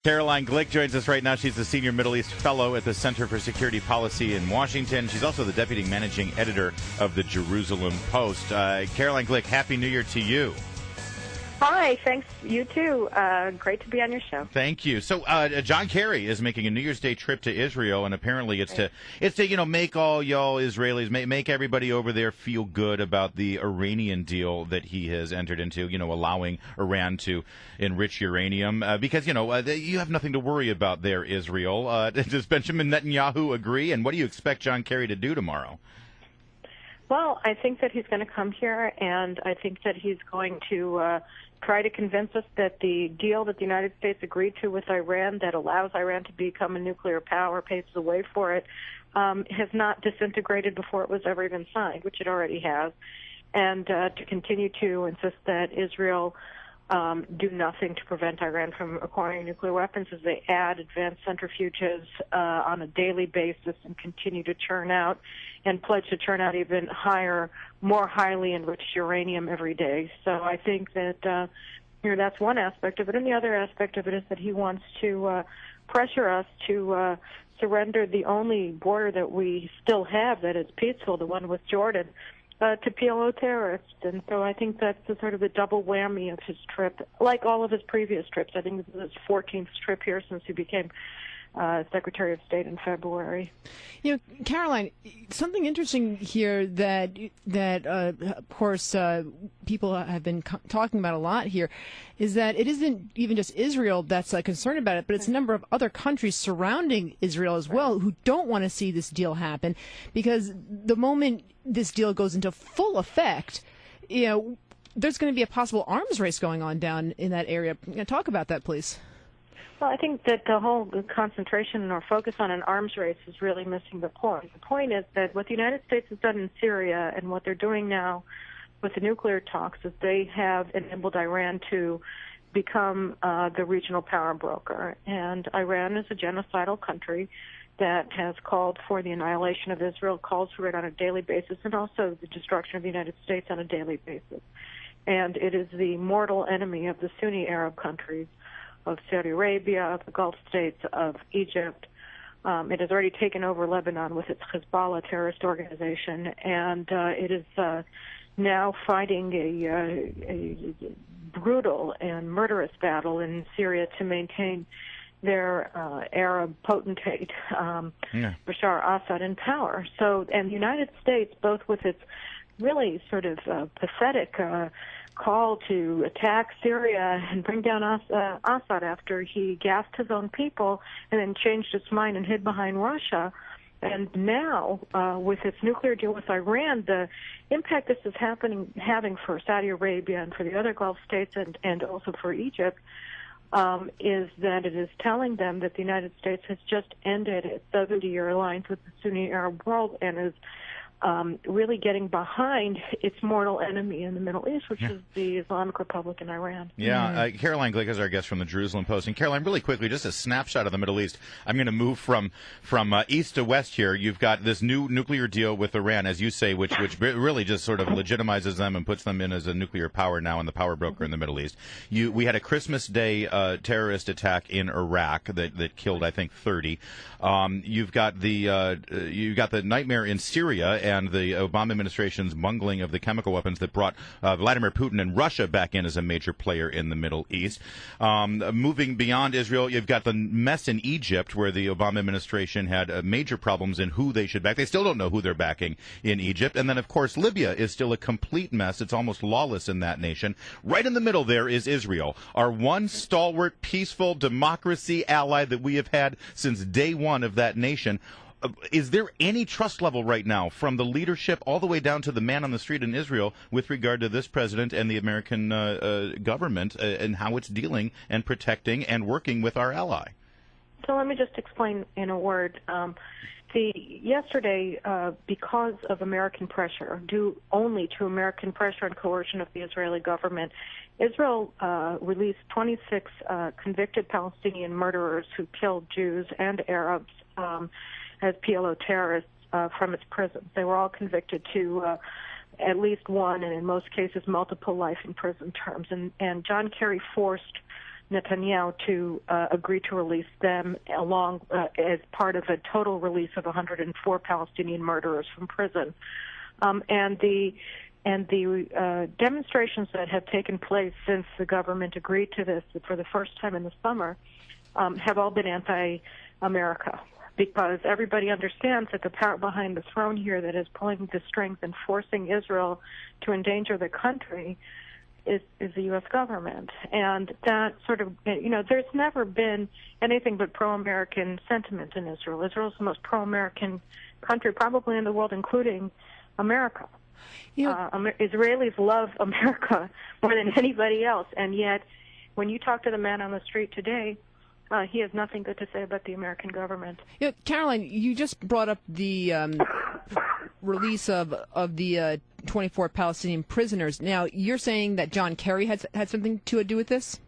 Caroline Glick joins us right now. She's the Senior Middle East Fellow at the Center for Security Policy in Washington. She's also the Deputy Managing Editor of the Jerusalem Post. Caroline Glick, Happy New Year to you. Hi, thanks. You too. Great to be on your show. Thank you. So, John Kerry is making a New Year's Day trip to Israel, and apparently it's to make all y'all Israelis, make everybody over there feel good about the Iranian deal that he has entered into. Allowing Iran to enrich uranium because you have nothing to worry about there, Israel. Does Benjamin Netanyahu agree? And what do you expect John Kerry to do tomorrow? Well, I think that he's going to come here, and I think that he's going to try to convince us that the deal that the United States agreed to with Iran that allows Iran to become a nuclear power, paves the way for it, has not disintegrated before it was ever even signed, which it already has, and to continue to insist that Israel do nothing to prevent Iran from acquiring nuclear weapons as they add advanced centrifuges on a daily basis and continue to churn out and pledge to churn out even higher, more highly enriched uranium every day. So I think that that's one aspect of it. And the other aspect of it is that he wants to pressure us to surrender the only border that we still have that is peaceful, the one with Jordan, to PLO terrorists. And so I think that's sort of the double whammy of his trip, like all of his previous trips. I think this is his 14th trip here since he became Secretary of State in February. Caroline, something interesting here that of course people have been talking about a lot here is that it isn't even just Israel that's concerned about it, but it's a number of other countries surrounding Israel as well who don't want to see this deal happen, because the moment this deal goes into full effect, there's going to be a possible arms race going on down in that area. Talk about that, please. Well, I think that the whole concentration or focus on an arms race is really missing the point. The point is that what the United States has done in Syria and what they're doing now with the nuclear talks is they have enabled Iran to become the regional power broker. And Iran is a genocidal country that has called for the annihilation of Israel, calls for it on a daily basis, and also the destruction of the United States on a daily basis. And it is the mortal enemy of the Sunni Arab countries, of Saudi Arabia, of the Gulf states, of Egypt. It has already taken over Lebanon with its Hezbollah terrorist organization, and it is now fighting a brutal and murderous battle in Syria to maintain their Arab potentate, Bashar Assad, in power. So, and the United States, both with its really sort of pathetic call to attack Syria and bring down Assad after he gassed his own people and then changed its mind and hid behind Russia. And now, with its nuclear deal with Iran, the impact this is having for Saudi Arabia and for the other Gulf states and also for Egypt is that it is telling them that the United States has just ended its 70-year alliance with the Sunni Arab world and is really getting behind its mortal enemy in the Middle East, which is the Islamic Republic in Iran. Yeah, Caroline Glick is our guest from the Jerusalem Post. And Caroline, really quickly, just a snapshot of the Middle East. I'm going to move from east to west here. You've got this new nuclear deal with Iran, as you say, which really just sort of legitimizes them and puts them in as a nuclear power now and the power broker in the Middle East. We had a Christmas Day terrorist attack in Iraq that killed, I think, 30. You've got the nightmare in Syria and the Obama administration's bungling of the chemical weapons that brought Vladimir Putin and Russia back in as a major player in the Middle East. Moving beyond Israel, you've got the mess in Egypt, where the Obama administration had major problems in who they should back. They still don't know who they're backing in Egypt. And then, of course, Libya is still a complete mess. It's almost lawless in that nation. Right in the middle there is Israel, our one stalwart, peaceful democracy ally that we have had since day one of that nation. Is there any trust level right now from the leadership all the way down to the man on the street in Israel with regard to this president and the American government and how it's dealing and protecting and working with our ally? So let me just explain in a word. Yesterday, because of American pressure, due only to American pressure and coercion of the Israeli government, Israel released 26 convicted Palestinian murderers who killed Jews and Arabs as PLO terrorists from its prisons. They were all convicted to at least one, and in most cases multiple life in prison terms. And John Kerry forced Netanyahu to agree to release them along as part of a total release of 104 Palestinian murderers from prison. And the demonstrations that have taken place since the government agreed to this for the first time in the summer have all been anti-America, because everybody understands that the power behind the throne here that is pulling the strings and forcing Israel to endanger the country is the U.S. government. And that sort of, there's never been anything but pro-American sentiment in Israel. Israel is the most pro-American country probably in the world, including America. Israelis love America more than anybody else, and yet when you talk to the man on the street today, he has nothing good to say about the American government. Caroline, you just brought up the release of the 24 Palestinian prisoners. Now, you're saying that John Kerry had something to do with this?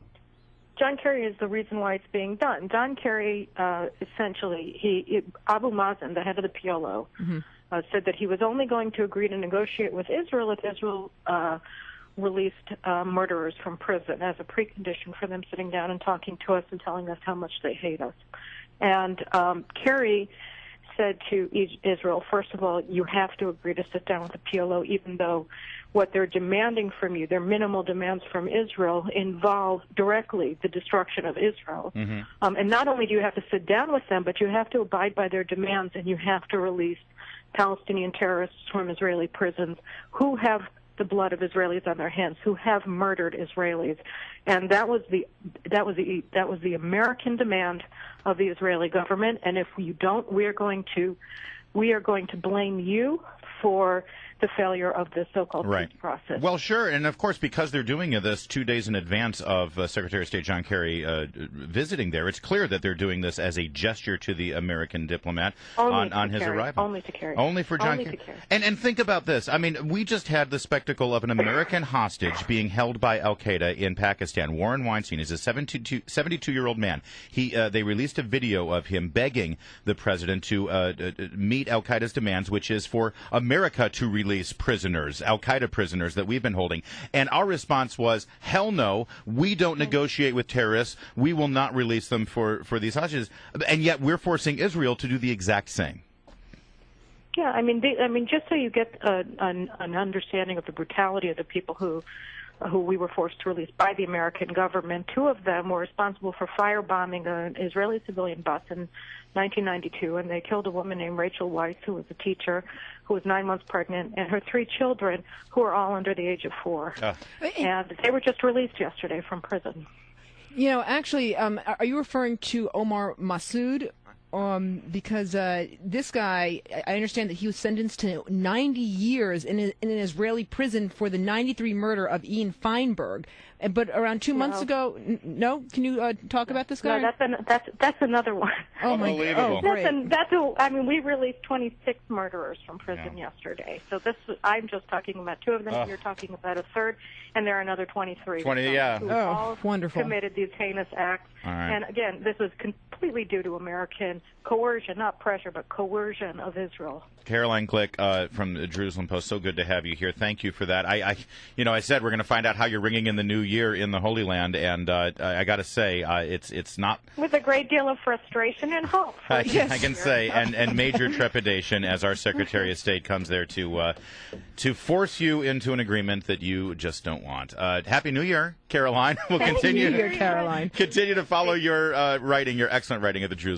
John Kerry is the reason why it's being done. John Kerry, essentially, Abu Mazen, the head of the PLO, said that he was only going to agree to negotiate with Israel if Israel released murderers from prison as a precondition for them sitting down and talking to us and telling us how much they hate us. And Kerry said to Israel, first of all, you have to agree to sit down with the PLO, even though what they're demanding from you, their minimal demands from Israel, involve directly the destruction of Israel. And not only do you have to sit down with them, but you have to abide by their demands, and you have to release Palestinian terrorists from Israeli prisons who have the blood of Israelis on their hands, who have murdered Israelis. And that was the American demand of the Israeli government. And if you don't, we are going to blame you for the failure of the so-called peace process. Well, sure, and of course, because they're doing this 2 days in advance of Secretary of State John Kerry visiting there, it's clear that they're doing this as a gesture to the American diplomat on his arrival. Only to Kerry. Only for John Kerry. And think about this. I mean, we just had the spectacle of an American hostage being held by al-Qaeda in Pakistan. Warren Weinstein is a 72-year-old man. They released a video of him begging the president to meet al-Qaeda's demands, which is for America to release prisoners, al-Qaeda prisoners that we've been holding. And our response was, hell no, we don't negotiate with terrorists. We will not release them for these hostages. And yet we're forcing Israel to do the exact same. Yeah, I mean, just so you get an understanding of the brutality of the people who we were forced to release by the American government, two of them were responsible for firebombing an Israeli civilian bus in 1992, and they killed a woman named Rachel Weiss, who was a teacher, who was 9 months pregnant, and her 3 children, who are all under the age of 4. And they were just released yesterday from prison. Actually, are you referring to Omar Massoud? Because this guy, I understand that he was sentenced to 90 years in an Israeli prison for the 93 murder of Ian Feinberg. But around 2 months ago, no? Can you talk about this guy? No, that's another one. Oh, my God. We released 26 murderers from prison yesterday. So I'm just talking about 2 of them. You're talking about a third, and there are another 23. Who all wonderful. committed these heinous acts. And again, this was completely due to American coercion, not pressure, but coercion of Israel. Caroline Glick from the Jerusalem Post, so good to have you here. Thank you for that. I said we're going to find out how you're ringing in the new year in the Holy Land, and I got to say, it's not with a great deal of frustration and hope. I can say, and major trepidation as our Secretary of State comes there to force you into an agreement that you just don't want. Happy New Year, Caroline. We'll continue. Happy New Year, Caroline. Continue to follow your writing, your excellent writing at the Jerusalem